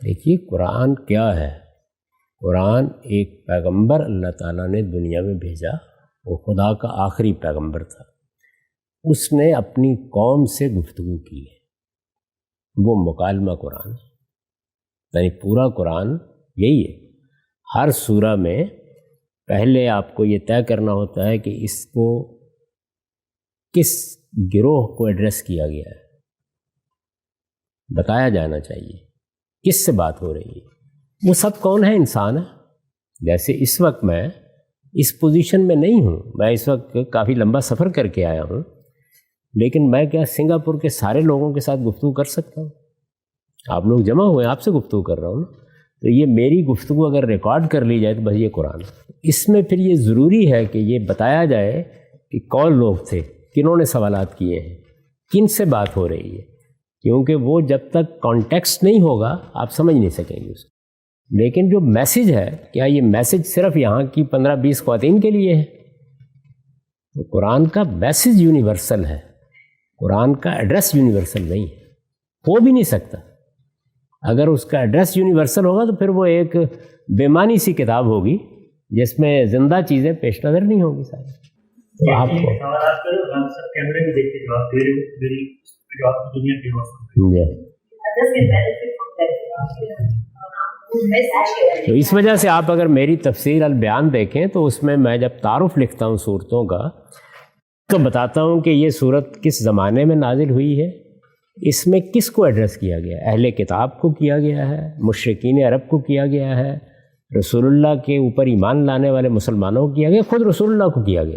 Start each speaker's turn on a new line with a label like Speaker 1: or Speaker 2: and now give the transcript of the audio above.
Speaker 1: دیکھیے قرآن کیا ہے؟ قرآن ایک پیغمبر اللہ تعالیٰ نے دنیا میں بھیجا، وہ خدا کا آخری پیغمبر تھا، اس نے اپنی قوم سے گفتگو کی ہے، وہ مکالمہ قرآن ہے۔ یعنی پورا قرآن یہی ہے۔ ہر سورہ میں پہلے آپ کو یہ طے کرنا ہوتا ہے کہ اس کو کس گروہ کو ایڈریس کیا گیا ہے، بتایا جانا چاہیے کس سے بات ہو رہی ہے۔ وہ سب کون ہے؟ انسان ہے۔ جیسے اس وقت میں اس پوزیشن میں نہیں ہوں، میں اس وقت کافی لمبا سفر کر کے آیا ہوں، لیکن میں کیا سنگاپور کے سارے لوگوں کے ساتھ گفتگو کر سکتا ہوں؟ آپ لوگ جمع ہوئے ہیں، آپ سے گفتگو کر رہا ہوں نا، تو یہ میری گفتگو اگر ریکارڈ کر لی جائے تو بس یہ قرآن ہے۔ اس میں پھر یہ ضروری ہے کہ یہ بتایا جائے کہ کون لوگ تھے، کنہوں نے سوالات کیے ہیں، کن سے بات ہو رہی ہے، کیونکہ وہ جب تک کانٹیکسٹ نہیں ہوگا آپ سمجھ نہیں سکیں گے اس کو۔ لیکن جو میسج ہے، کیا یہ میسج صرف یہاں کی 15-20 خواتین کے لیے ہے؟ تو قرآن کا میسج یونیورسل ہے، قرآن کا ایڈریس یونیورسل نہیں ہے، ہو بھی نہیں سکتا۔ اگر اس کا ایڈریس یونیورسل ہوگا تو پھر وہ ایک بے معنی سی کتاب ہوگی جس میں زندہ چیزیں پیش نظر نہیں ہوگی ساری۔ تو آپ کو تو اس وجہ سے آپ اگر میری تفسیر البیان دیکھیں تو اس میں جب تعارف لکھتا ہوں صورتوں کا تو بتاتا ہوں کہ یہ صورت کس زمانے میں نازل ہوئی ہے، اس میں کس کو ایڈریس کیا گیا ہے۔ اہل کتاب کو کیا گیا ہے، مشرکین عرب کو کیا گیا ہے، رسول اللہ کے اوپر ایمان لانے والے مسلمانوں کو کیا گیا، خود رسول اللہ کو کیا گیا۔